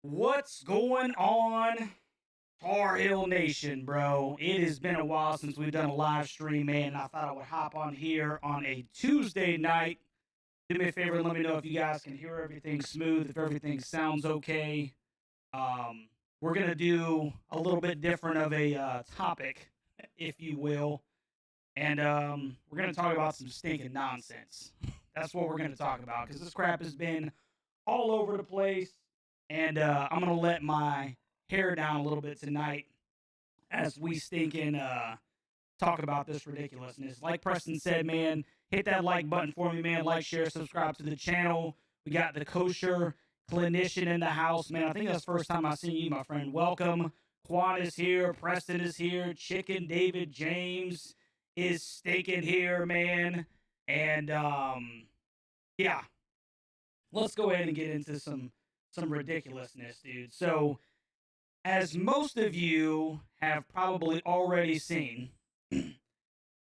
What's going on, Tar Heel Nation, bro? It has been a while since we've done a live stream, man. I thought I would hop on here on a Tuesday night. Do me a favor and let me know if you guys can hear everything smooth, if everything sounds okay. We're going to do a little bit different of a topic, if you will. And we're going to talk about some stinking nonsense. That's what we're going to talk about because this crap has been all over the place. And I'm going to let my hair down a little bit tonight as we stinking talk about this ridiculousness. Like Preston said, man, hit that like button for me, man. Like, share, subscribe to the channel. We got the kosher clinician in the house, man. I think that's the first time I've seen you, my friend. Welcome. Quan is here. Preston is here. Chicken David James is stinking here, man. And, yeah. Let's go ahead and get into some ridiculousness, dude. So, as most of you have probably already seen,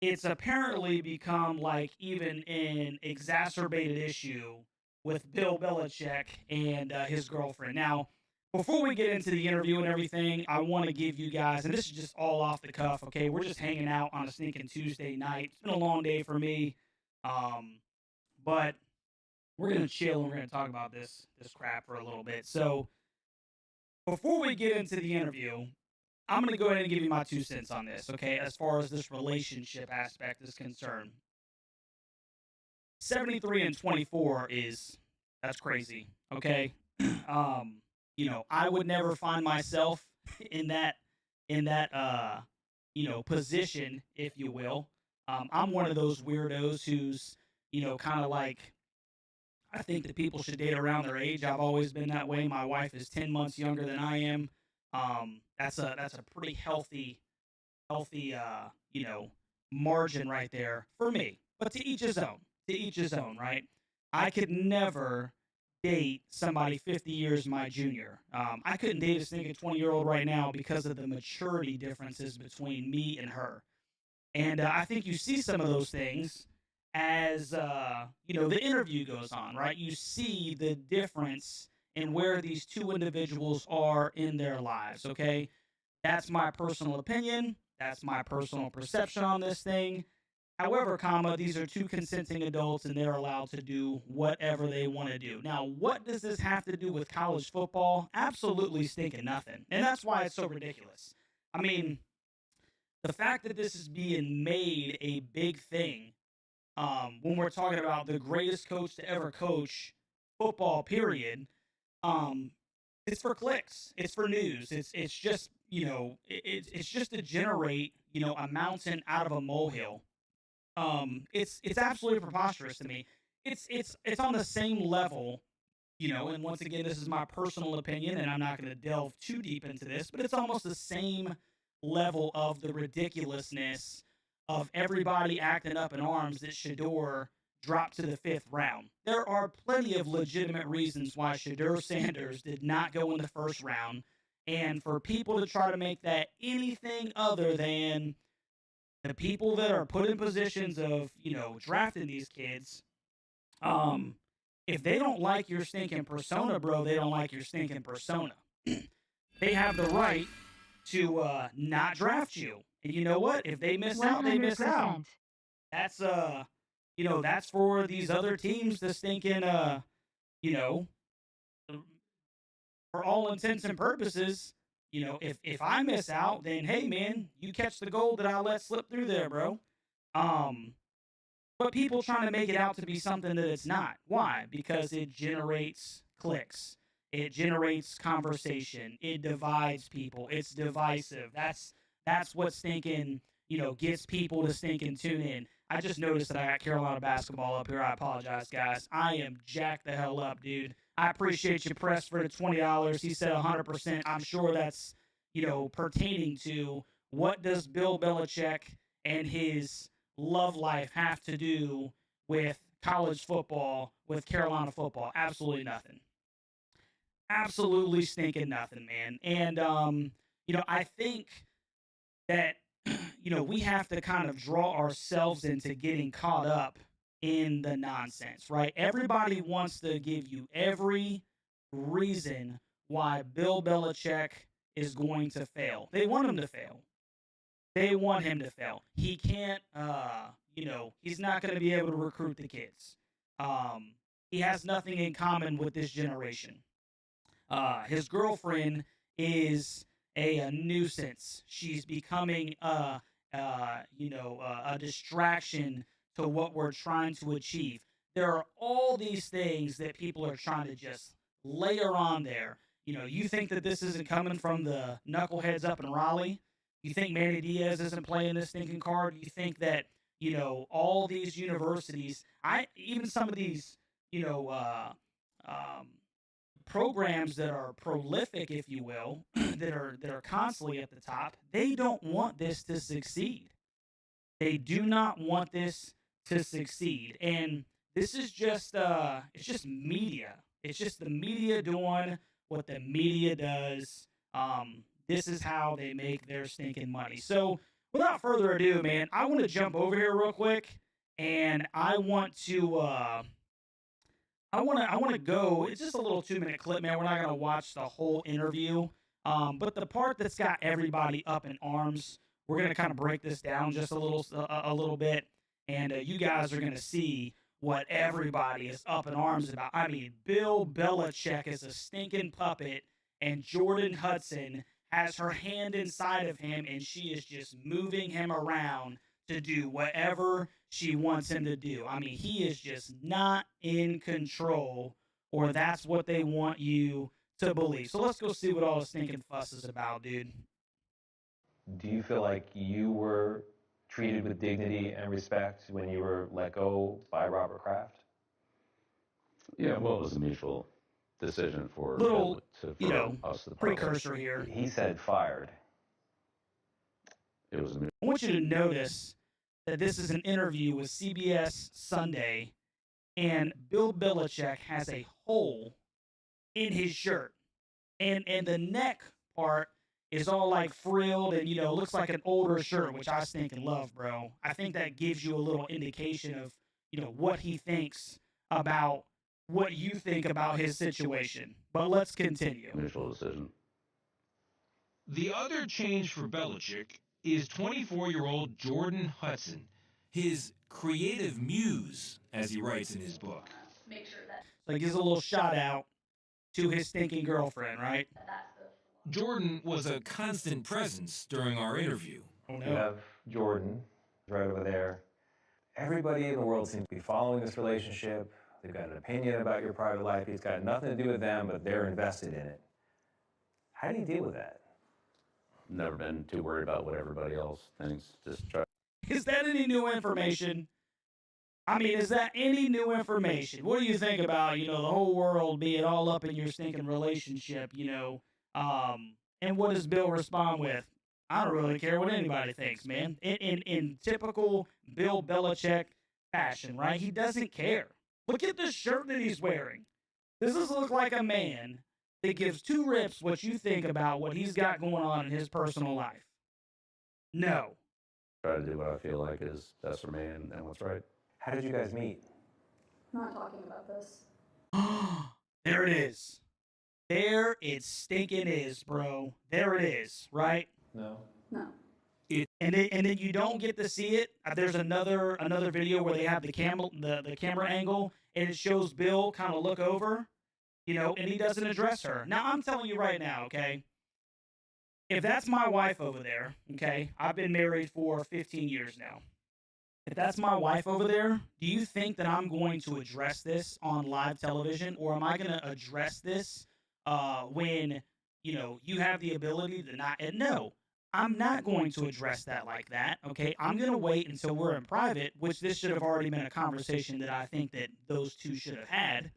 it's apparently become like even an exacerbated issue with Bill Belichick and his girlfriend. Now, before we get into the interview and everything, I want to give you guys, and this is just all off the cuff, okay? We're just hanging out on a stinking Tuesday night. It's been a long day for me, but we're going to chill and we're going to talk about this crap for a little bit. So, before we get into the interview, I'm going to go ahead and give you my 2 cents on this, okay, as far as this relationship aspect is concerned. 73 and 24 that's crazy, okay? I would never find myself in that position, if you will. I'm one of those weirdos who's, kind of like, I think that people should date around their age. I've always been that way. My wife is 10 months younger than I am. That's a pretty healthy, margin right there for me. But to each his own. To each his own, right? I could never date somebody 50 years my junior. I couldn't date a stinking 20-year-old right now because of the maturity differences between me and her. And I think you see some of those things as the interview goes on, right? You see the difference in where these two individuals are in their lives, okay? That's my personal opinion. That's my personal perception on this thing. However, these are two consenting adults and they're allowed to do whatever they want to do. Now, what does this have to do with college football? Absolutely stinking nothing. And that's why it's so ridiculous. I mean, the fact that this is being made a big thing when we're talking about the greatest coach to ever coach football, period, it's for clicks. It's for news. It's just, it's just to generate, a mountain out of a molehill. It's absolutely preposterous to me. It's on the same level, and once again, this is my personal opinion, and I'm not going to delve too deep into this, but it's almost the same level of the ridiculousness of everybody acting up in arms that Shedeur dropped to the 5th round. There are plenty of legitimate reasons why Shedeur Sanders did not go in the 1st round, and for people to try to make that anything other than the people that are put in positions of, drafting these kids, if they don't like your stinking persona, bro, they don't like your stinking persona. They have the right to not draft you. And you know what? If they miss out, they miss out. That's that's for these other teams to stinking for all intents and purposes, if I miss out, then hey man, you catch the gold that I let slip through there, bro. But people trying to make it out to be something that it's not. Why? Because it generates clicks. It generates conversation. It divides people. It's divisive. That's what stinking, gets people to stinking tune in. I just noticed that I got Carolina basketball up here. I apologize, guys. I am jacked the hell up, dude. I appreciate you, Press, for the $20. He said 100%. I'm sure that's, pertaining to what does Bill Belichick and his love life have to do with college football, with Carolina football? Absolutely nothing. Absolutely stinking nothing, man. And, I think that, we have to kind of draw ourselves into getting caught up in the nonsense, right? Everybody wants to give you every reason why Bill Belichick is going to fail. They want him to fail. They want him to fail. He can't, he's not going to be able to recruit the kids. Um, he has nothing in common with this generation. His girlfriend is a nuisance. She's becoming a distraction to what we're trying to achieve. There are all these things that people are trying to just layer on there. You think that this isn't coming from the knuckleheads up in Raleigh? You think Manny Diaz isn't playing this stinking card? You think that all these universities, even some of these, you know, um, programs that are prolific, if you will, that are constantly at the top, they don't want this to succeed. They do not want this to succeed. And this is just it's just media. It's just the media doing what the media does. This is how they make their stinking money. So without further ado, man, I want to jump over here real quick and I want to go. It's just a little 2 minute clip, man. We're not gonna watch the whole interview, but the part that's got everybody up in arms, we're gonna kind of break this down just a little bit, and you guys are gonna see what everybody is up in arms about. I mean, Bill Belichick is a stinking puppet, and Jordan Hudson has her hand inside of him, and she is just moving him around to do whatever she wants him to do. I mean, he is just not in control, or that's what they want you to believe. So let's go see what all the stinking fuss is about, dude. Do you feel like you were treated with dignity and respect when you were let go by Robert Kraft? Yeah, well, it was a mutual decision for Little, us, the precursor here. He said fired. It was a I want you to notice that this is an interview with CBS Sunday, and Bill Belichick has a hole in his shirt, and the neck part is all like frilled and looks like an older shirt, which I stink and love, bro. I think that gives you a little indication of what he thinks about what you think about his situation. But let's continue. mutual decision. The other change for Belichick is 24-year-old Jordan Hudson, his creative muse, as he writes in his book. So he gives a little shout out to his stinking girlfriend, right? Jordan was a constant presence during our interview. Oh You no. have Jordan right over there. Everybody in the world seems to be following this relationship. They've got an opinion about your private life. It's got nothing to do with them, but they're invested in it. How do you deal with that? Never been too worried about what everybody else thinks. Just try. Is that any new information? I mean, is that any new information? What do you think about, the whole world being all up in your stinking relationship, and what does Bill respond with? I don't really care what anybody thinks, man. In typical Bill Belichick fashion, right? He doesn't care. Look at the shirt that he's wearing. This does look like a man that gives two rips what you think about what he's got going on in his personal life. No. Try to do what I feel like is best for me and what's right. How did you guys meet? Not talking about this. There it is. There it stinking is, bro. There it is, right? No. No. And then you don't get to see it. There's another video where they have the camera angle, and it shows Bill kind of look over, and he doesn't address her. Now I'm telling you right now, okay? If that's my wife over there, okay? I've been married for 15 years now. If that's my wife over there, do you think that I'm going to address this on live television, or am I going to address this when you have the ability to not? And no, I'm not going to address that like that. Okay, I'm going to wait until we're in private, which this should have already been a conversation that I think that those two should have had.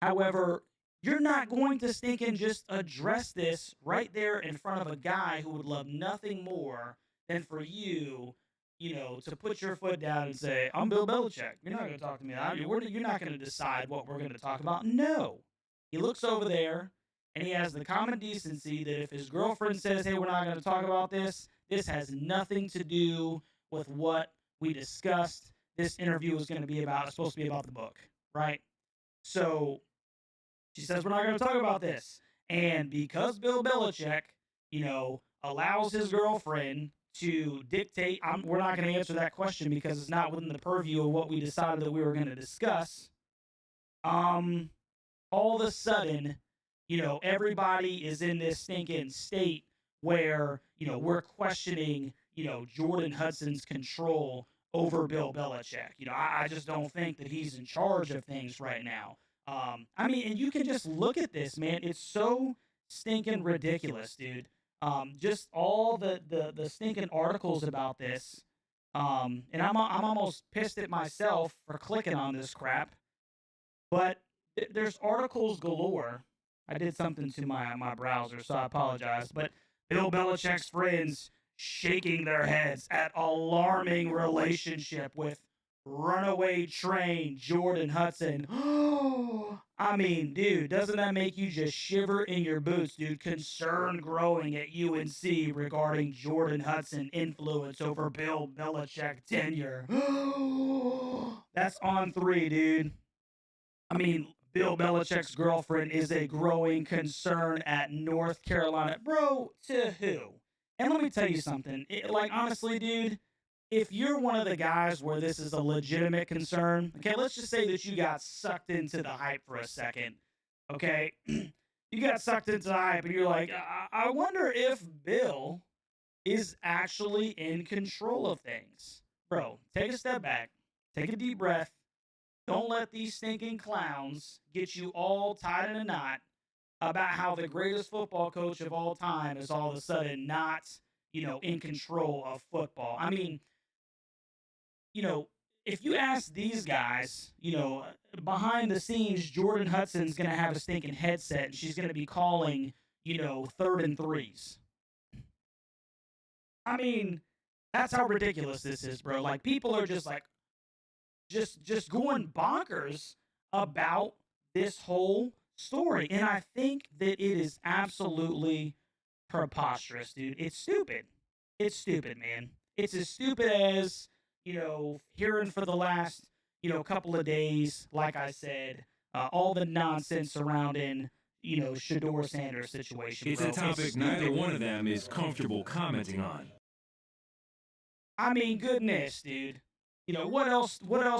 However, you're not going to stink and just address this right there in front of a guy who would love nothing more than for you, to put your foot down and say, I'm Bill Belichick. You're not going to talk to me. You're not going to decide what we're going to talk about. No. He looks over there, and he has the common decency that if his girlfriend says, hey, we're not going to talk about this, this has nothing to do with what we discussed. This interview is going to be about, it's supposed to be about the book, right? So She says, we're not going to talk about this. And because Bill Belichick, allows his girlfriend to dictate, we're not going to answer that question because it's not within the purview of what we decided that we were going to discuss. All of a sudden, everybody is in this stinking state where, we're questioning, Jordan Hudson's control over Bill Belichick. I just don't think that he's in charge of things right now. And you can just look at this, man. It's so stinking ridiculous, dude. Just all the stinking articles about this. And I'm almost pissed at myself for clicking on this crap. But there's articles galore. I did something to my browser, so I apologize. But Bill Belichick's friends shaking their heads at alarming relationship with runaway train Jordan Hudson. I mean, dude, doesn't that make you just shiver in your boots, dude? Concern growing at UNC regarding Jordan Hudson influence over Bill Belichick tenure. That's on 3, dude. I mean, Bill Belichick's girlfriend is a growing concern at North Carolina. Bro, to who? And let me tell you something. Honestly, dude, if you're one of the guys where this is a legitimate concern, okay, let's just say that you got sucked into the hype for a second, okay? You got sucked into the hype and you're like, I wonder if Bill is actually in control of things. Bro, take a step back, take a deep breath. Don't let these stinking clowns get you all tied in a knot about how the greatest football coach of all time is all of a sudden not, in control of football. I mean, if you ask these guys, behind the scenes, Jordan Hudson's going to have a stinking headset and she's going to be calling, 3rd and 3s. I mean, that's how ridiculous this is, bro. Like, people are just like, just going bonkers about this whole story. And I think that it is absolutely preposterous, dude. It's stupid. It's stupid, man. It's as stupid as, hearing for the last, couple of days, like I said, all the nonsense surrounding, Shador Sanders situation. It's bro. a topic neither one of them is comfortable commenting on. I mean, goodness, dude. What else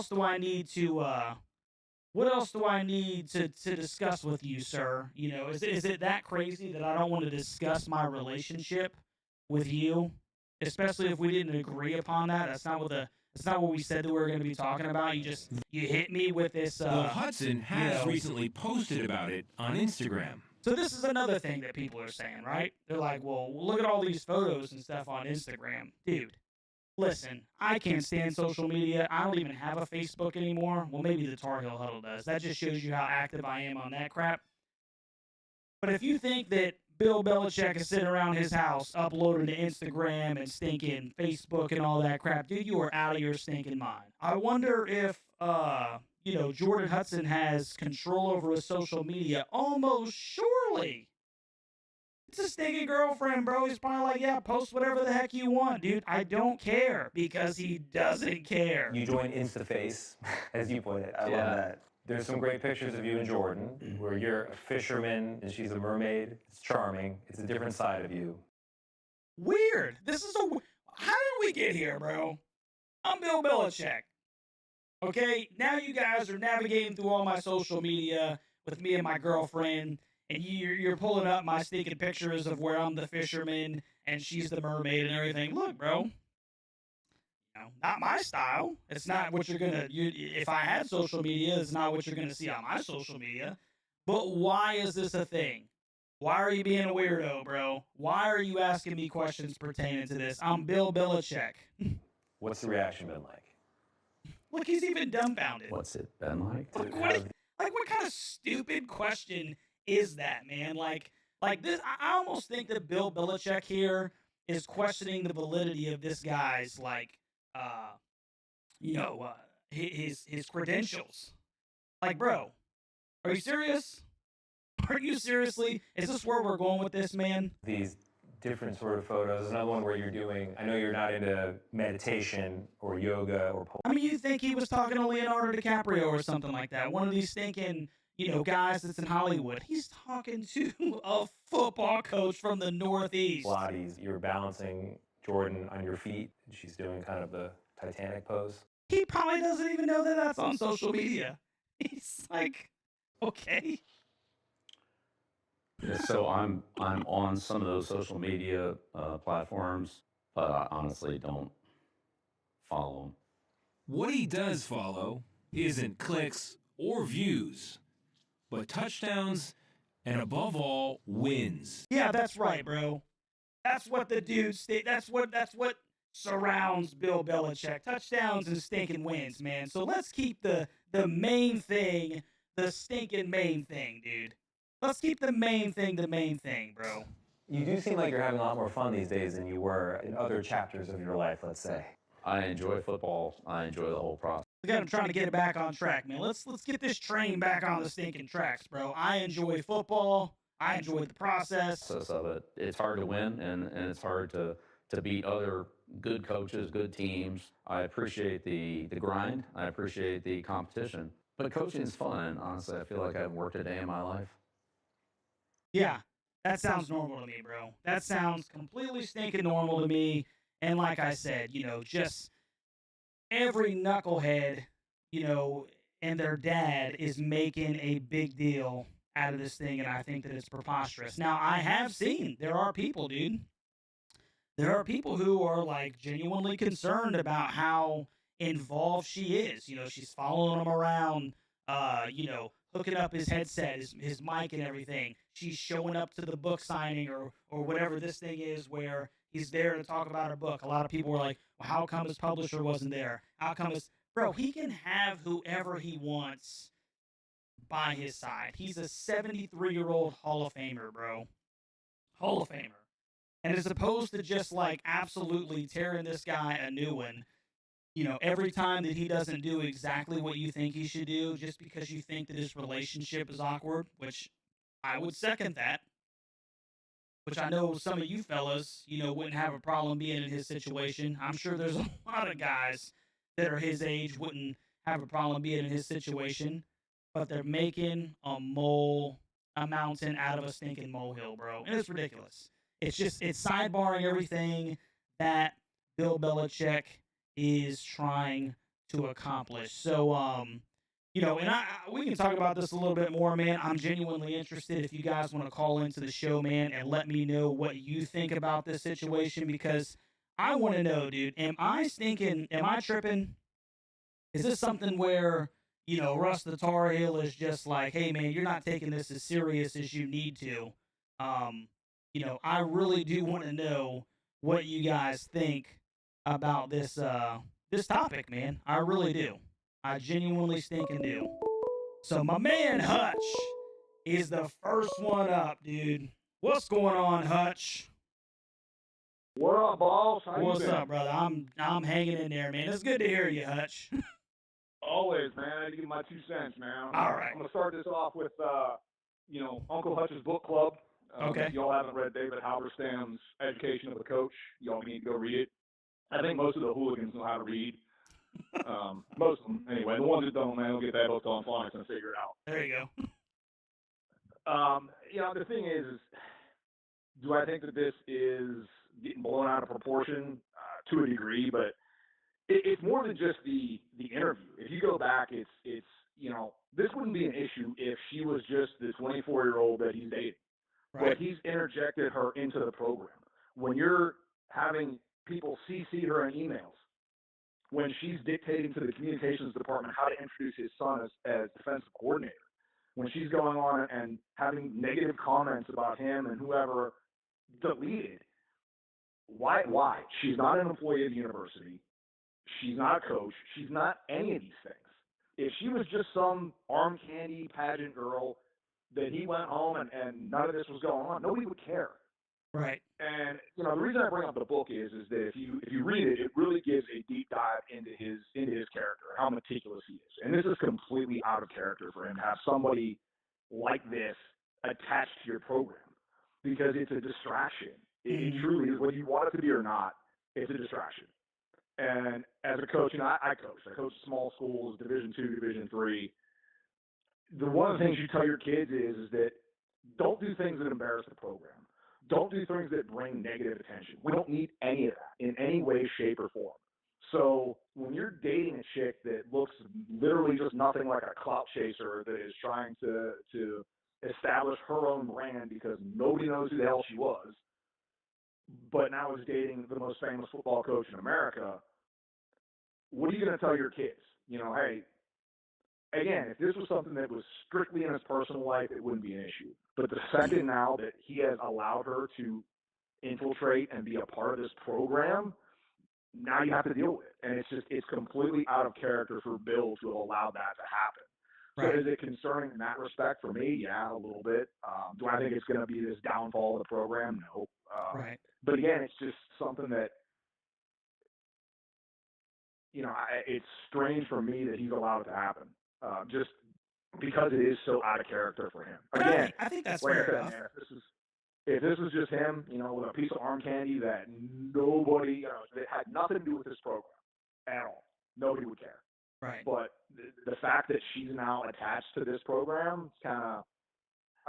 do I need to discuss with you, sir? Is it that crazy that I don't want to discuss my relationship with you? Especially if we didn't agree upon that. That's not what we said that we were going to be talking about. You hit me with this. Well, Hudson has recently posted about it on Instagram. So this is another thing that people are saying, right? They're like, well, look at all these photos and stuff on Instagram. Dude, listen, I can't stand social media. I don't even have a Facebook anymore. Well, maybe the Tar Heel Huddle does. That just shows you how active I am on that crap. But if you think that Bill Belichick is sitting around his house uploading to Instagram and stinking Facebook and all that crap, dude, you are out of your stinking mind. I wonder if, Jordan Hudson has control over his social media. Almost surely. It's a stinking girlfriend, bro. He's probably like, yeah, post whatever the heck you want, dude. I don't care because he doesn't care. You join InstaFace, as you put it. I love that. There's some great pictures of you and Jordan, where you're a fisherman and she's a mermaid. It's charming. It's a different side of you. Weird. How did we get here, bro? I'm Bill Belichick. Okay, now you guys are navigating through all my social media with me and my girlfriend, and you're pulling up my stinking pictures of where I'm the fisherman and she's the mermaid and everything. Look, bro. Not my style. It's not what you're gonna. If I had social media, it's not what you're gonna see on my social media. But why is this a thing? Why are you being a weirdo, bro? Why are you asking me questions pertaining to this? I'm Bill Belichick. What's the reaction been like? Look, he's even dumbfounded. What's it been like? What kind of stupid question is that, man? Like this. I almost think that Bill Belichick here is questioning the validity of this guy's his credentials. Like, bro, are you serious? Are you seriously? Is this where we're going with this, man? These different sort of photos. There's another one where you're doing, I know you're not into meditation or yoga or I mean, you think he was talking to Leonardo DiCaprio or something like that. One of these stinking, guys that's in Hollywood. He's talking to a football coach from the Northeast. Pilates, you're balancing Jordan on your feet, and she's doing kind of the Titanic pose. He probably doesn't even know that that's on social media. He's like, okay. Yeah, so I'm on some of those social media platforms, but I honestly don't follow them. What he does follow isn't clicks or views, but touchdowns and, above all, wins. Yeah, that's right, bro. That's what the dude that's what surrounds Bill Belichick. Touchdowns and stinking wins, man. So let's keep the main thing, the stinking main thing, dude. Let's keep the main thing, bro. You do seem like you're having a lot more fun these days than you were in other chapters of your life, let's say. I enjoy football. I enjoy the whole process Again, I'm trying to get it back on track, man. Let's get this train back on the stinking tracks, bro. I enjoy football. I enjoy the process. of it. It's hard to win, and it's hard to beat other good coaches, good teams. I appreciate the grind. I appreciate the competition. But coaching is fun. Honestly, I feel like I haven't worked a day in my life. Yeah, that sounds normal to me, bro. That sounds completely stinking normal to me. And like I said, just every knucklehead, and their dad is making a big deal out of this thing, and I think that it's preposterous. Now, I have seen there are people, dude. There are people who are like genuinely concerned about how involved she is. She's following him around, hooking up his headset, his mic and everything. She's showing up to the book signing or whatever this thing is where he's there to talk about her book. A lot of people were like, well, how come his publisher wasn't there? How come bro, he can have whoever he wants by his side. He's a 73-year-old Hall of Famer, bro. Hall of Famer. And as opposed to just like absolutely tearing this guy a new one, every time that he doesn't do exactly what you think he should do, just because you think that his relationship is awkward, which I would second that, which I know some of you fellas, wouldn't have a problem being in his situation. I'm sure there's a lot of guys that are his age wouldn't have a problem being in his situation, but they're making a mountain out of a stinking molehill, bro. And it's ridiculous. It's sidebarring everything that Bill Belichick is trying to accomplish. So, and we can talk about this a little bit more, man. I'm genuinely interested if you guys want to call into the show, man, and let me know what you think about this situation, because I want to know, dude, am I tripping? Is this something where, Russ the Tar Heel is just like, hey, man, you're not taking this as serious as you need to? I really do want to know what you guys think about this topic, man. I really do. I genuinely stinking do. So my man Hutch is the first one up, dude. What's going on, Hutch? What up, boss? How What's you been? up, brother? I'm hanging in there, man. It's good to hear you, Hutch. Always, man. I give you my 2 cents, man. All right. I'm gonna start this off with, Uncle Hutch's book club. Okay. If y'all haven't read David Halberstam's Education of a Coach, y'all need to go read it. I think most of the hooligans know how to read. Most of them, anyway. The ones that don't, man, will get that book on phonics and figure it out. There you go. The thing is, do I think that this is getting blown out of proportion? To a degree, but it's more than just the interview. If you go back, it's this wouldn't be an issue if she was just the 24-year-old that he's dating. Right. But he's interjected her into the program. When you're having people CC her in emails, when she's dictating to the communications department how to introduce his son as defensive coordinator, when she's going on and having negative comments about him and whoever deleted, why? She's not an employee of the university. She's not a coach. She's not any of these things. If she was just some arm candy pageant girl that he went home and none of this was going on, nobody would care. Right. And the reason I bring up the book is that if you read it, it really gives a deep dive into his character, how meticulous he is. And this is completely out of character for him to have somebody like this attached to your program, because it's a distraction. It truly is, whether you want it to be or not. It's a distraction. And as a coach, I coach small schools, Division II, Division III. one of the things you tell your kids is that don't do things that embarrass the program. Don't do things that bring negative attention. We don't need any of that in any way, shape, or form. So when you're dating a chick that looks literally just nothing like a clout chaser that is trying to establish her own brand because nobody knows who the hell she was, but now is dating the most famous football coach in America, what are you going to tell your kids? Hey, again, if this was something that was strictly in his personal life, it wouldn't be an issue. But the second now that he has allowed her to infiltrate and be a part of this program, now you have to deal with it. And it's completely out of character for Bill to allow that to happen. Right. So is it concerning in that respect for me? Yeah, a little bit. Do I think it's going to be this downfall of the program? No. Right. But again, it's just something that, it's strange for me that he's allowed it to happen. Just because it is so out of character for him. But Again, I think that's like I fair said, enough. man, if this was just him, with a piece of arm candy that nobody, that had nothing to do with this program at all, nobody would care. Right. But the fact that she's now attached to this program, kind of,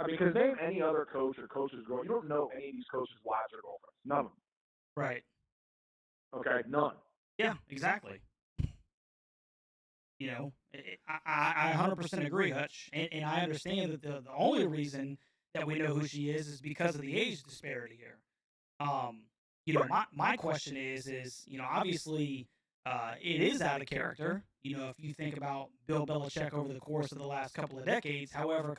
because name any other coach or coach's girl, you don't know any of these coaches' wives or girlfriends. None of them. Right. Okay, none. Yeah, exactly. I 100% agree, Hutch, and I understand that the only reason that we know who she is because of the age disparity here. My question is obviously it is out of character. If you think about Bill Belichick over the course of the last couple of decades, however,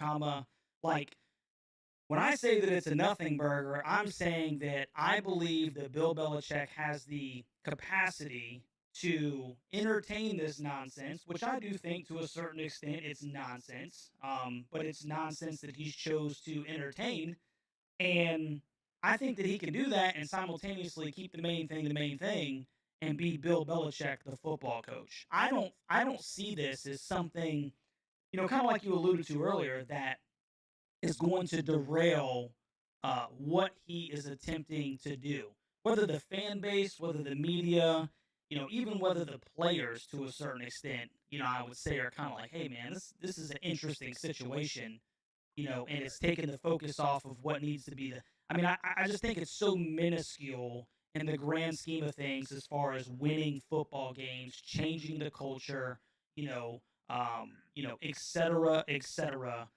when I say that it's a nothing burger, I'm saying that I believe that Bill Belichick has the capacity to entertain this nonsense, which I do think to a certain extent it's nonsense. But it's nonsense that he's chose to entertain. And I think that he can do that and simultaneously keep the main thing and be Bill Belichick, the football coach. I don't see this as something, kind of like you alluded to earlier, that is going to derail what he is attempting to do. Whether the fan base, whether the media, even whether the players to a certain extent, I would say are kind of like, hey man, this is an interesting situation, and it's taking the focus off of what needs to be I just think it's so minuscule in the grand scheme of things as far as winning football games, changing the culture, et cetera, et cetera.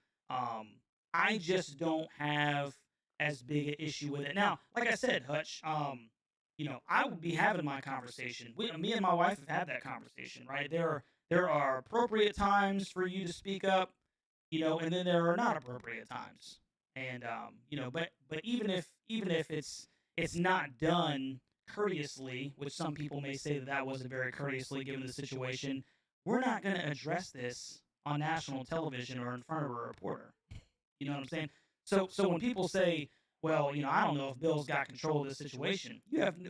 I just don't have as big an issue with it. Now, like I said, Hutch, I would be having my conversation. Me and my wife have had that conversation, right? There are appropriate times for you to speak up, and then there are not appropriate times. And but even if it's not done courteously, which some people may say that wasn't very courteously given the situation, we're not going to address this on national television or in front of a reporter. You know what I'm saying? So when people say, well, I don't know if Bill's got control of the situation,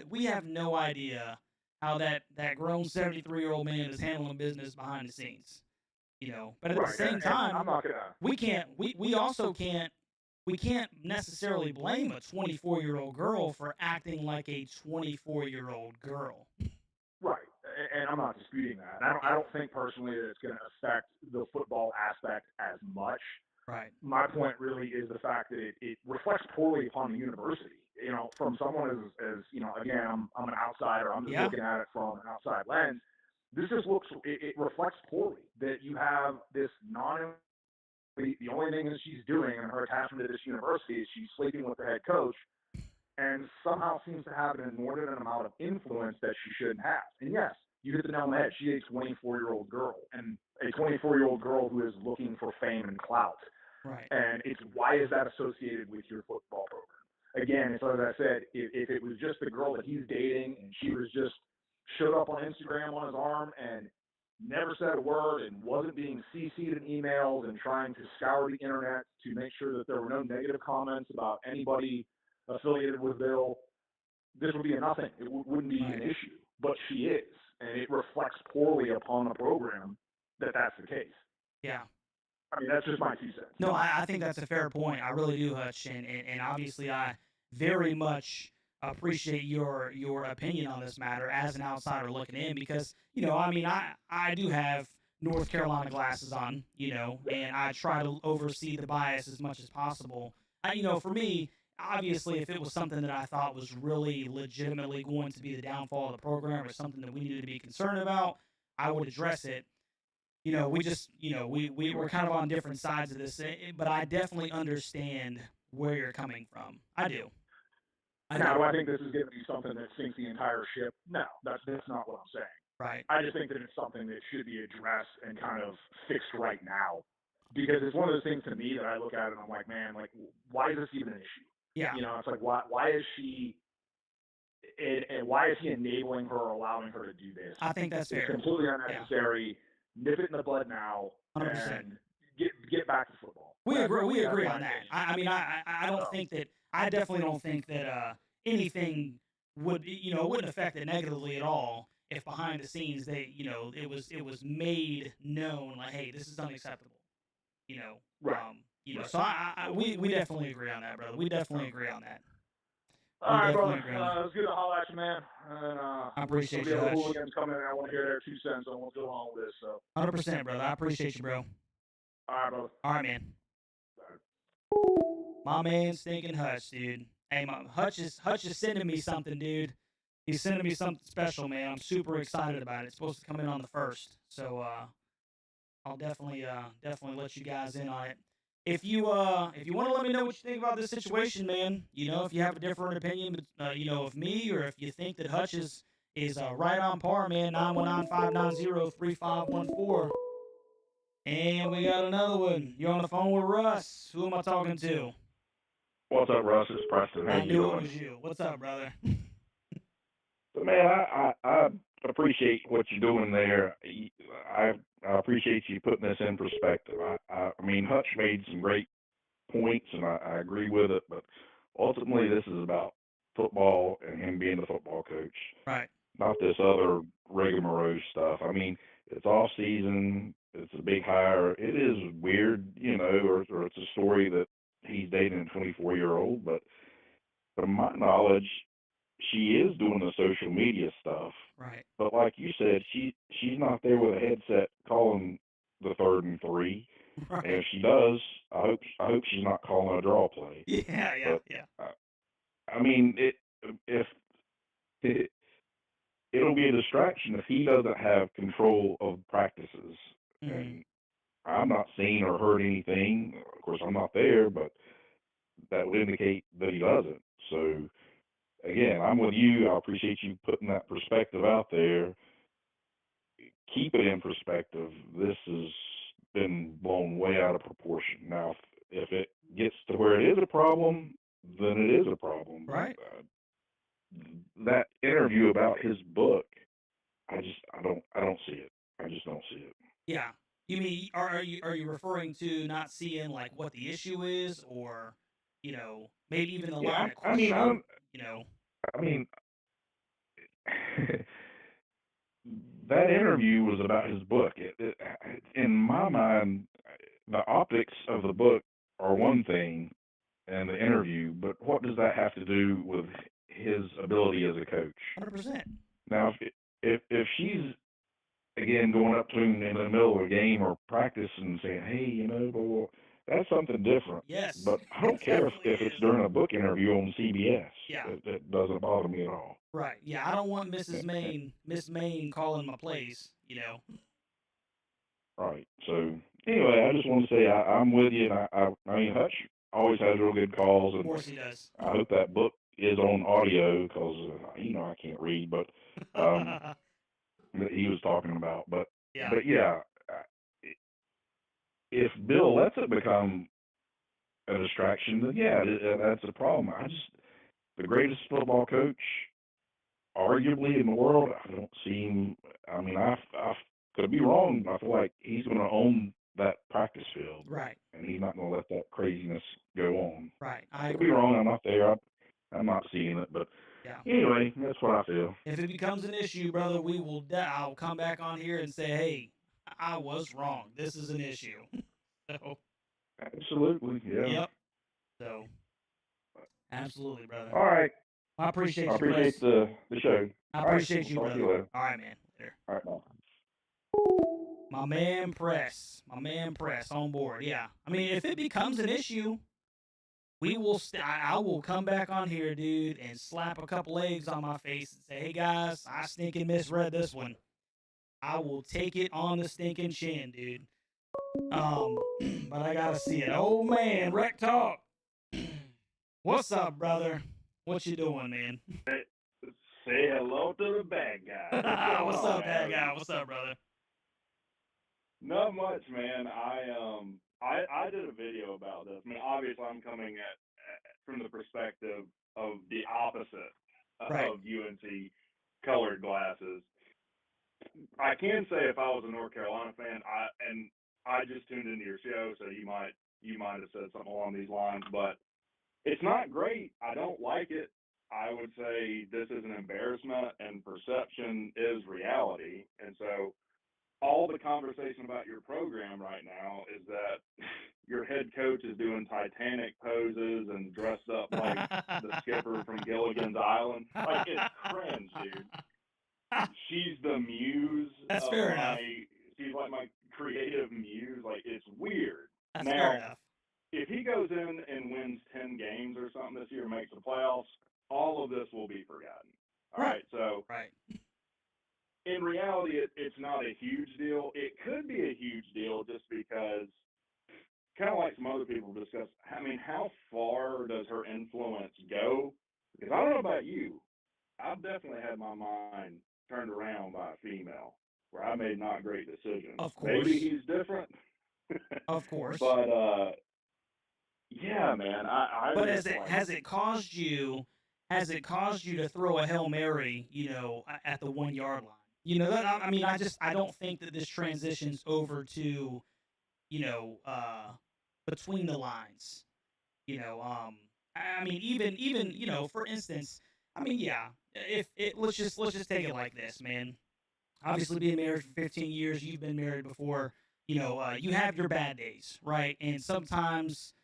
we have no idea how that grown 73-year-old man is handling business behind the scenes. But at the same time, I'm not gonna. we also can't necessarily blame a 24-year-old girl for acting like a 24-year-old girl. Right, and I'm not disputing that. I don't think personally that it's going to affect the football aspect as much. Right. My point really is the fact that it reflects poorly upon the university. From someone as again, I'm an outsider. I'm just looking at it from an outside lens. This just it reflects poorly that you have this the only thing that she's doing in her attachment to this university is she's sleeping with the head coach and somehow seems to have an inordinate amount of influence that she shouldn't have. And yes, you hit the nail on the head. She's a 24-year-old girl, and a 24-year-old girl who is looking for fame and clout. Right. And it's why is that associated with your football program? Again, it's as I said, if it was just the girl that he's dating and she was just showed up on Instagram on his arm and never said a word and wasn't being CC'd in emails and trying to scour the internet to make sure that there were no negative comments about anybody affiliated with Bill, this would be a nothing. It wouldn't be an issue. But she is, and it reflects poorly upon the program that that's the case. Yeah. That's just my 2 cents. No, I think that's a fair point. I really do, Hutch, and obviously I very much appreciate your opinion on this matter as an outsider looking in because, I do have North Carolina glasses on, and I try to oversee the bias as much as possible. For me, obviously, if it was something that I thought was really legitimately going to be the downfall of the program or something that we needed to be concerned about, I would address it. We just, we're kind of on different sides of this, but I definitely understand where you're coming from. I do. Now, do I think this is going to be something that sinks the entire ship? No, that's not what I'm saying. Right. I just think that it's something that should be addressed and kind of fixed right now, because it's one of those things to me that I look at it and I'm like, man, like, why is this even an issue? Yeah. It's like, why is she, and why is he enabling her or allowing her to do this? I think that's fair. It's completely unnecessary. Nip it in the bud now 100%. and get back to football. We agree on that. I don't think that. I definitely don't think that anything would wouldn't affect it negatively at all if behind the scenes it was made known like, hey, this is unacceptable. Right. Right. So we definitely agree on that, brother. We definitely agree on that. All right, brother. It was good to holler at you, man. And, I appreciate you. The hooligans coming in. I want to hear their 2 cents on what's going on with this. So. 100%, brother. I appreciate you, bro. All right, brother. All right, man. My man, stinking Hutch, dude. Hey, Hutch is sending me something, dude. He's sending me something special, man. I'm super excited about it. It's supposed to come in on the 1st, so I'll definitely let you guys in on it. If you want to let me know what you think about this situation, man, if you have a different opinion, of me, or if you think that Hutch is right on par, man, 919-590-3514. And we got another one. You're on the phone with Russ. Who am I talking to? What's up, Russ? It's Preston. How I you knew doing? it was you. What's up, brother? So, man, I appreciate what you're doing there. I appreciate you putting this in perspective. I mean, Hutch made some great points, and I agree with it, but ultimately this is about football and him being the football coach. Right. Not this other rigmarole stuff. I mean, it's off season. It's a big hire. It is weird, or it's a story that he's dating a 24-year-old, but from my knowledge, she is doing the social media stuff. Right. But like you said, she's not there with a headset calling the 3rd and 3. Right. And if she does, I hope she's not calling a draw play. Yeah. I mean, it'll be a distraction if he doesn't have control of practices. Mm-hmm. And I'm not seeing or heard anything. Of course, I'm not there, but that would indicate that he doesn't. So, again, I'm with you. I appreciate you putting that perspective out there. Keep it in perspective. This has been blown way out of proportion. Now, if it gets to where it is a problem, then it is a problem. Right. That interview about his book, I don't see it. I just don't see it. Yeah. You mean are you referring to not seeing like what the issue is, or maybe even the line of questioning? I mean, that interview was about his book. In my mind, the optics of the book are one thing, and the interview, but what does that have to do with his ability as a coach? 100%. Now, if she's again going up to him in the middle of a game or practice and saying, "Hey, blah, blah," that's something different. Yes. But I don't care if it's during a book interview on CBS. Yeah. That doesn't bother me at all. Right. Yeah, I don't want Miss Main calling my plays. Right. So anyway, I just want to say I'm with you, and I mean Hutch always has real good calls, and of course he does. I hope that book is on audio because I can't read, but that he was talking about. But yeah, if Bill lets it become a distraction, then yeah, that's a problem. The greatest football coach, arguably in the world, I don't see him. I mean, I could be wrong. I feel like he's going to own that practice field, right? And he's not going to let that craziness go on. Right. I could be wrong. I'm not there. I'm not seeing it, but anyway, that's what I feel. If it becomes an issue, brother, I'll come back on here and say, hey, I was wrong. This is an issue. So. Absolutely. Yeah. Yep. So. Absolutely, brother. All right. I appreciate you. I appreciate the show. I appreciate you, Talk brother. to you later. All right, man. Later. All right, bye. My man Press on board. Yeah, I mean, if it becomes an issue, we will. I will come back on here, dude, and slap a couple eggs on my face and say, "Hey guys, I stinking misread this one." I will take it on the stinking chin, dude. But I gotta see it. Oh man, Rec Talk. What's up, brother? What you doing, man? Say hello to the bad guy. What's up, bad guy? What's up, brother? Not much, man. I did a video about this. I mean, obviously, I'm coming at from the perspective of the opposite Right. of UNC colored glasses. I can say if I was a North Carolina fan, I just tuned into your show, so you might have said something along these lines, but it's not great. I don't like it. I would say this is an embarrassment, and perception is reality. And so all the conversation about your program right now is that your head coach is doing Titanic poses and dressed up like the skipper from Gilligan's Island. Like, it's cringe, dude. She's the muse. That's fair enough. She's like my creative muse. Like, it's weird. That's now, fair enough. If he goes in and wins 10 games or something this year and makes the playoffs, all of this will be forgotten. All right. So right. In reality, it's not a huge deal. It could be a huge deal just because, kind of like some other people discuss, I mean, how far does her influence go? Because I don't know about you. I've definitely had my mind turned around by a female where I made not great decisions. Of course. Maybe he's different. Of course. But, yeah, man. But has it caused you to throw a Hail Mary, at the 1 yard line? I don't think that this transitions over to, between the lines. Even for instance, let's just take it like this, man. Obviously, being married for 15 years, you've been married before. You have your bad days, right? And sometimes,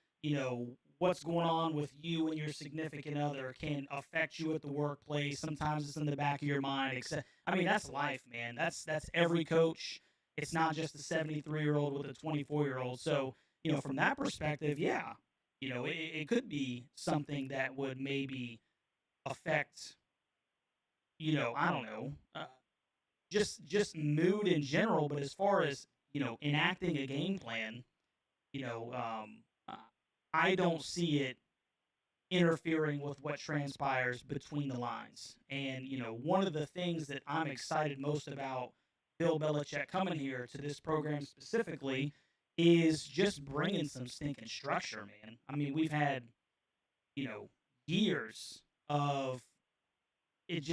what's going on with you and your significant other can affect you at the workplace. Sometimes it's in the back of your mind. That's life, man. That's every coach. It's not just the 73-year-old with a 24-year-old. So, from that perspective, yeah, it could be something that would maybe affect, I don't know, just mood in general. But as far as, enacting a game plan, I don't see it interfering with what transpires between the lines. And, one of the things that I'm excited most about Bill Belichick coming here to this program specifically is just bringing some stinking structure, man. I mean, we've had, years of it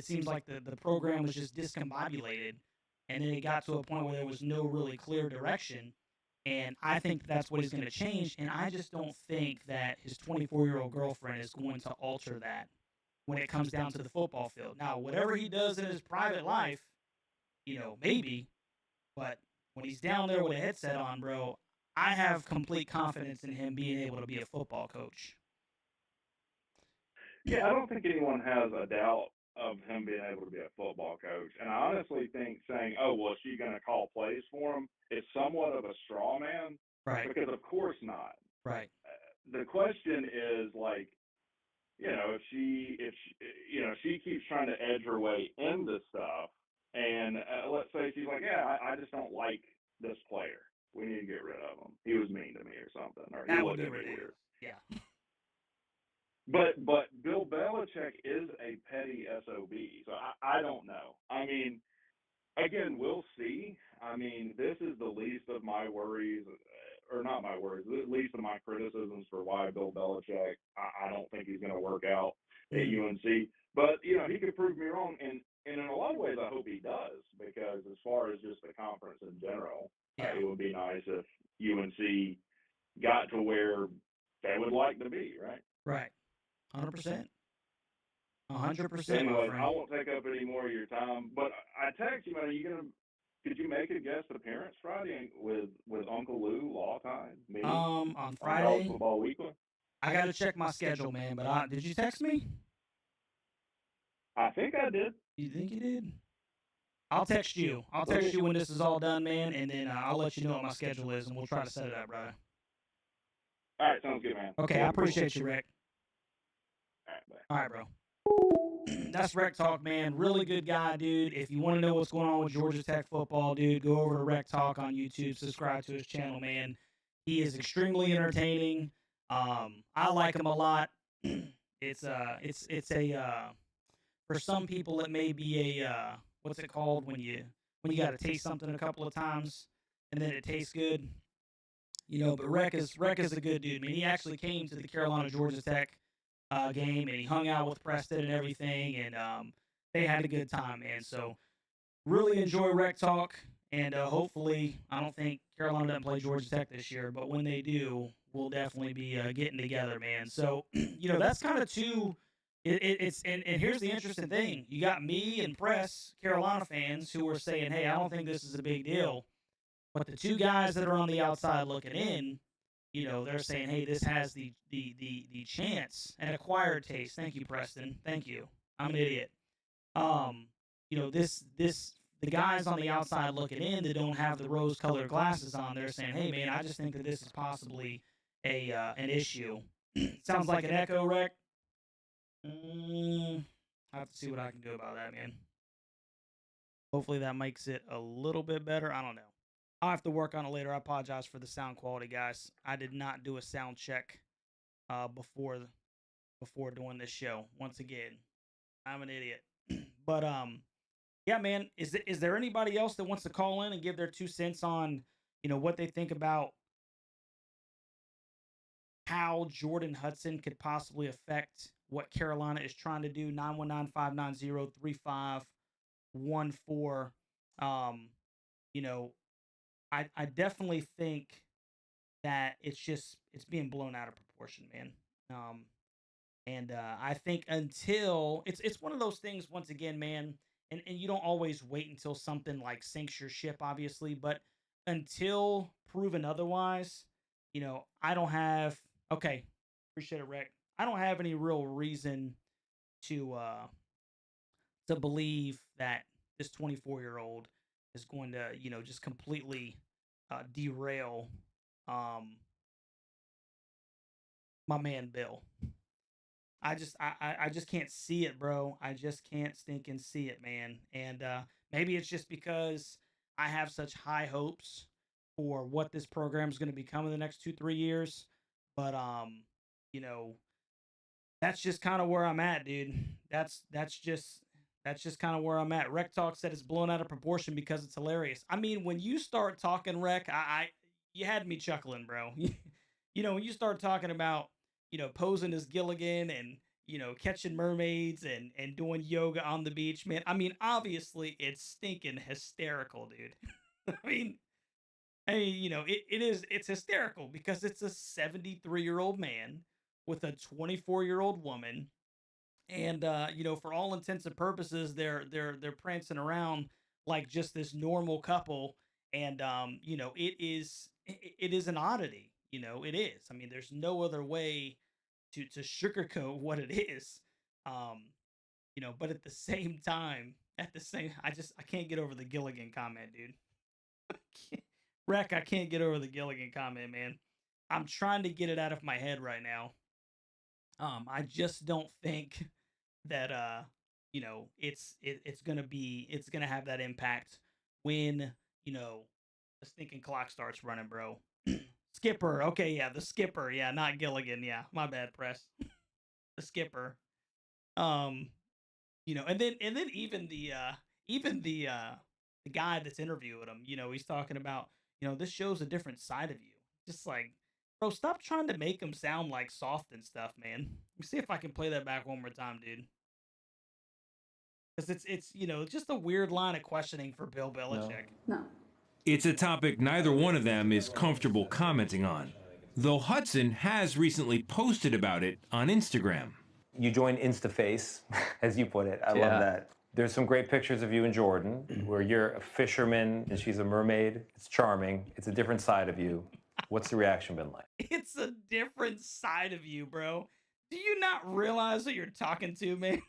seems like the program was just discombobulated, and then it got to a point where there was no really clear direction. And I think that's what he's going to change. And I just don't think that his 24-year-old girlfriend is going to alter that when it comes down to the football field. Now, whatever he does in his private life, maybe. But when he's down there with a headset on, bro, I have complete confidence in him being able to be a football coach. Yeah, I don't think anyone has a doubt of him being able to be a football coach. And I honestly think saying, oh, well, is she going to call plays for him is somewhat of a straw man. Right. Because of course not. Right. The question is, like, if she keeps trying to edge her way into stuff, and let's say she's like, yeah, I just don't like this player. We need to get rid of him. He was mean to me or something. Or that he would looked be at me ridiculous. weird. Yeah. But Bill Belichick is a petty SOB, so I don't know. I mean, again, we'll see. I mean, this is the least of my worries, or not my worries, the least of my criticisms for why Bill Belichick, I don't think he's going to work out at UNC. But, he could prove me wrong, and in a lot of ways I hope he does, because as far as just the conference in general, it would be nice if UNC got to where they would like to be, right? Right. 100%. 100%. Anyway, I won't take up any more of your time. But I text you, man. Could you make a guest appearance Friday with Uncle Lou Law Time? Maybe on Friday. College Football Weekly. I got to check my schedule, man. But did you text me? I think I did. You think you did? I'll text you. I'll text you when this is all done, man, and then I'll let you know what my schedule is, and we'll try to set it up, brother. All right, sounds good, man. Okay, I appreciate you, Rick. All right, bye. All right, bro. That's Rec Talk, man. Really good guy, dude. If you want to know what's going on with Georgia Tech football, dude, go over to Rec Talk on YouTube. Subscribe to his channel, man. He is extremely entertaining. I like him a lot. It's a for some people it may be a what's it called when you got to taste something a couple of times and then it tastes good, But Rec is a good dude. I mean, he actually came to the Carolina Georgia Tech game and he hung out with Preston and everything, and they had a good time, man. So really enjoy Rec Talk, and hopefully, I don't think Carolina doesn't play Georgia Tech this year, but when they do, we'll definitely be getting together, man. So that's kind of two. It's and here's the interesting thing: you got me and Press Carolina fans who are saying, "Hey, I don't think this is a big deal," but the two guys that are on the outside looking in, they're saying, "Hey, this has the chance, an acquired taste." Thank you, Preston. Thank you. I'm an idiot. The guys on the outside looking in that don't have the rose-colored glasses on, they're saying, "Hey, man, I just think that this is possibly an issue." Sounds like an echo, Rec. I have to see what I can do about that, man. Hopefully that makes it a little bit better. I don't know. I'll have to work on it later. I apologize for the sound quality, guys. I did not do a sound check before doing this show. Once again, I'm an idiot. But yeah, man. Is there anybody else that wants to call in and give their 2 cents on what they think about how Jordan Hudson could possibly affect what Carolina is trying to do? 919-590-3514. I definitely think that it's being blown out of proportion, man. And I think until it's one of those things, once again, man, and you don't always wait until something like sinks your ship, obviously, but until proven otherwise, I don't have, okay, appreciate it, Rick. I don't have any real reason to believe that this 24-year-old is going to, just completely derail my man Bill. I just can't see it, bro. I just can't stinking see it, man. And maybe it's just because I have such high hopes for what this program is going to become in the next 2-3 years. But that's just kind of where I'm at, dude. That's just kind of where I'm at. Rec Talk said it's blown out of proportion because it's hilarious. I mean, when you start talking, Rec, you had me chuckling, bro. When you start talking about posing as Gilligan and, catching mermaids and doing yoga on the beach, man. I mean, obviously it's stinking hysterical, dude. It's hysterical because it's a 73-year-old man with a 24-year-old woman. And, for all intents and purposes, they're prancing around like just this normal couple. And, it is an oddity. It is. I mean, there's no other way to sugarcoat what it is. But at the same time, I can't get over the Gilligan comment, dude. Rec, I can't get over the Gilligan comment, man. I'm trying to get it out of my head right now. I just don't think that it's gonna have that impact when the stinking clock starts running, bro. Skipper. Okay, yeah, the skipper. Yeah, not Gilligan. Yeah, my bad, Press. The skipper. And then even the guy that's interviewing him, he's talking about, this shows a different side of you. Just like, bro, stop trying to make him sound like soft and stuff, man. Let me see if I can play that back one more time, dude. Because it's just a weird line of questioning for Bill Belichick. No. It's a topic neither one of them is comfortable commenting on, though Hudson has recently posted about it on Instagram. You joined InstaFace, as you put it. I love that. There's some great pictures of you and Jordan, where you're a fisherman and she's a mermaid. It's charming. It's a different side of you. What's the reaction been like? It's a different side of you, bro. Do you not realize what you're talking to, man?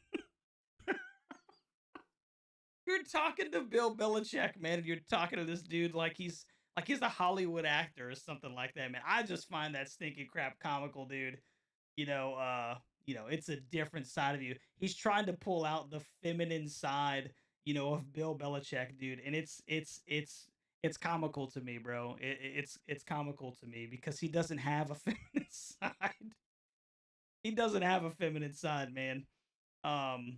you're talking to Bill Belichick, man, and you're talking to this dude like he's a Hollywood actor or something like that, man. I just find that stinking crap comical, dude. You know, it's a different side of you. He's trying to pull out the feminine side, of Bill Belichick, dude, and it's comical to me, bro. It's comical to me because he doesn't have a feminine side. He doesn't have a feminine side, man. Um,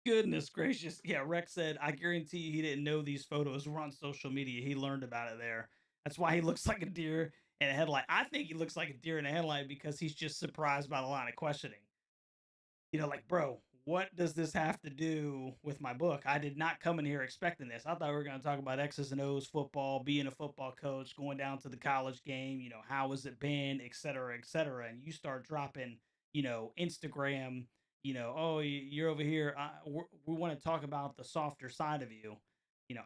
Goodness gracious. Yeah, Rex said, I guarantee you he didn't know these photos were on social media. He learned about it there. That's why he looks like a deer in a headlight. I think he looks like a deer in a headlight because he's just surprised by the line of questioning. Like, bro, what does this have to do with my book? I did not come in here expecting this. I thought we were going to talk about X's and O's, football, being a football coach, going down to the college game, how has it been, et cetera, et cetera. And you start dropping, Instagram, oh, you're over here. We want to talk about the softer side of you.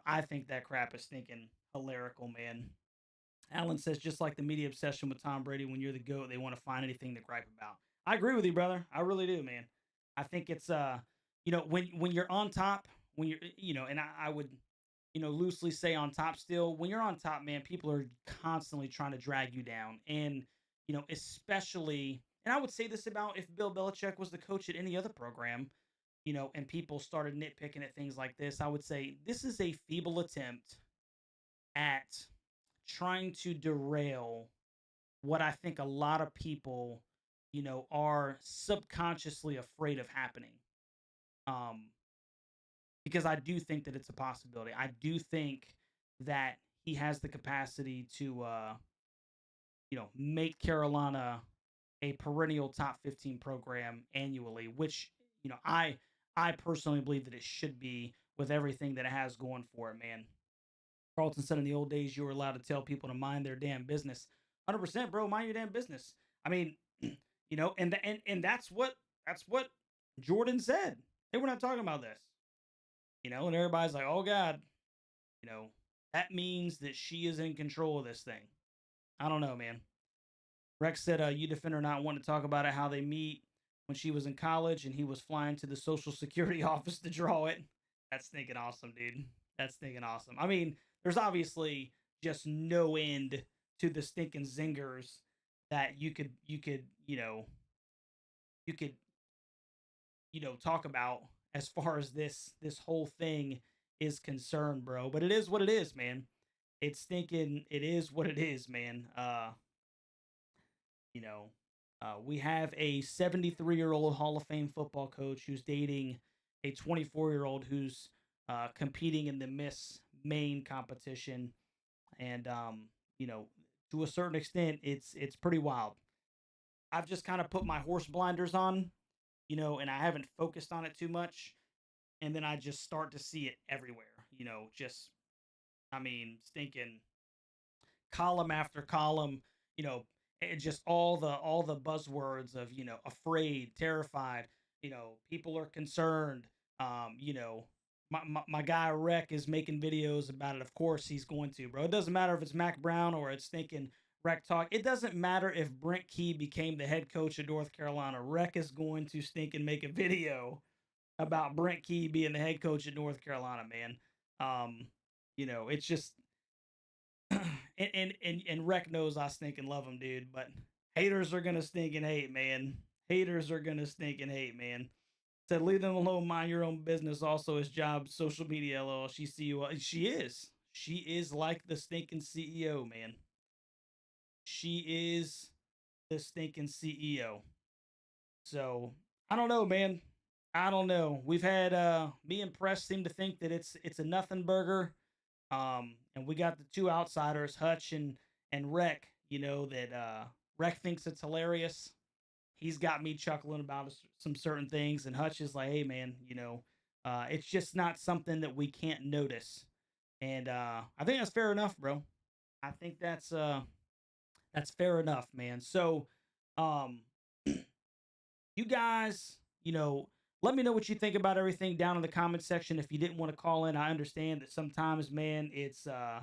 I think that crap is thinking hilarical, man. Alan says, just like the media obsession with Tom Brady, when you're the GOAT, they want to find anything to gripe about. I agree with you, brother. I really do, man. I think it's when you're on top, when you're and I would loosely say on top still. When you're on top, man, people are constantly trying to drag you down, and especially, and I would say this about if Bill Belichick was the coach at any other program, and people started nitpicking at things like this, I would say this is a feeble attempt at trying to derail what I think a lot of people, are subconsciously afraid of happening. Um, because I do think that it's a possibility. I do think that he has the capacity to, make Carolina a perennial top 15 program annually, which, I personally believe that it should be with everything that it has going for it, man. Carlton said in the old days you were allowed to tell people to mind their damn business. 100%, bro. Mind your damn business. I mean, and that's what Jordan said. Hey, we're not talking about this. And everybody's like, oh God, you know, that means that she is in control of this thing. I don't know, man. Rex said, you defender not want to talk about it, how they meet when she was in college and he was flying to the Social Security office to draw it. That's thinking awesome, dude. That's thinking awesome. I mean, there's obviously just no end to the stinking zingers that you could talk about as far as this whole thing is concerned, bro. But it is what it is, man. It's thinking it is what it is, man. You know, we have a 73-year-old Hall of Fame football coach who's dating a 24-year-old who's competing in the Miss Maine competition, and to a certain extent, it's pretty wild. I've just kind of put my horse blinders on, and I haven't focused on it too much, and then I just start to see it everywhere. Just I mean, stinking column after column, you know, just all the buzzwords of, afraid, terrified, people are concerned. My guy Rec is making videos about it. Of course he's going to, bro. It doesn't matter if it's Mac Brown or it's thinking Rec Talk. It doesn't matter if Brent Key became the head coach of North Carolina. Rec is going to stink and make a video about Brent Key being the head coach at North Carolina, man. It's just and Rec knows I stink and love him, dude. But haters are gonna stink and hate, man. Haters are gonna stink and hate, man. Said leave them alone, mind your own business. Also, his job, social media. LOL. She CEO. She is. She is like the stinking CEO, man. She is the stinking CEO. So I don't know, man. I don't know. We've had me and Press seem to think that it's a nothing burger. And we got the two outsiders, Hutch and Rec, that Rec thinks it's hilarious. He's got me chuckling about some certain things, and Hutch is like, hey man, it's just not something that we can't notice. And I think that's fair enough, bro. I think that's fair enough, man. So um you guys, let me know what you think about everything down in the comment section. If you didn't want to call in, I understand that sometimes, man, it's a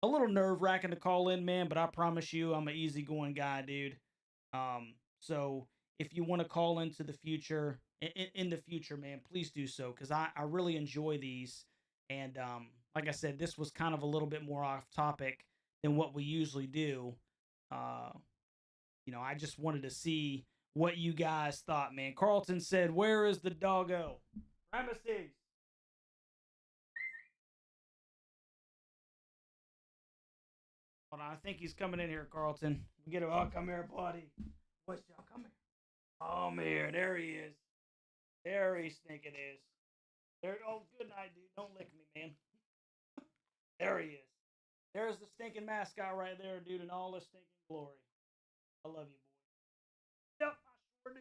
little nerve-wracking to call in, man, but I promise you I'm an easygoing guy, dude. So if you want to call into the future in the future, man, please do so, because I really enjoy these. And like I said, this was kind of a little bit more off topic than what we usually do. Uh, I just wanted to see what you guys thought, man. Carlton said, "Where is the doggo?" Premises. Hold on, I think he's coming in here, Carlton. We get him. Oh, come here, buddy. What's y'all? Come here. Come here. There he is. There he stinking is. There. Oh, good night, dude. Don't lick me, man. There he is. There's the stinking mascot right there, dude, in all his stinking glory. I love you, boy. Yep, I sure do.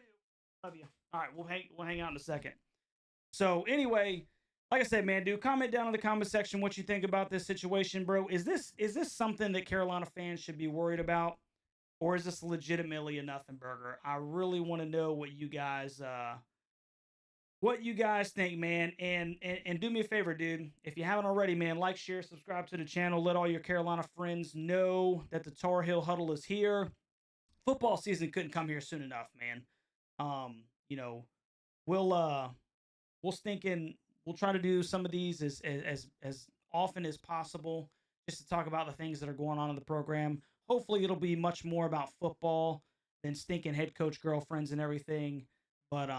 Love you. All right, we'll hang out in a second. So anyway, like I said, man, dude, comment down in the comment section what you think about this situation, bro. Is this something that Carolina fans should be worried about, or is this legitimately a nothing burger? I really want to know what you guys think, man. And do me a favor, dude. If you haven't already, man, like, share, subscribe to the channel. Let all your Carolina friends know that the Tar Heel Huddle is here. Football season couldn't come here soon enough, man. You know, we'll try to do some of these as often as possible, just to talk about the things that are going on in the program. Hopefully it'll be much more about football than stinking head coach girlfriends and everything. But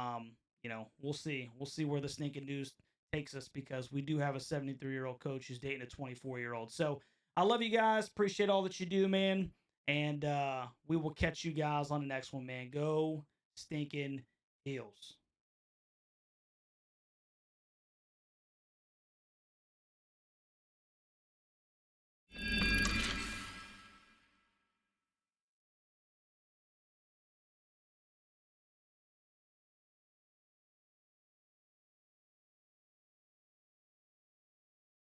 we'll see. We'll see where the stinking news takes us, because we do have a 73-year-old coach who's dating a 24-year-old. So I love you guys. Appreciate all that you do, man. And we will catch you guys on the next one, man. Go stinking Heels.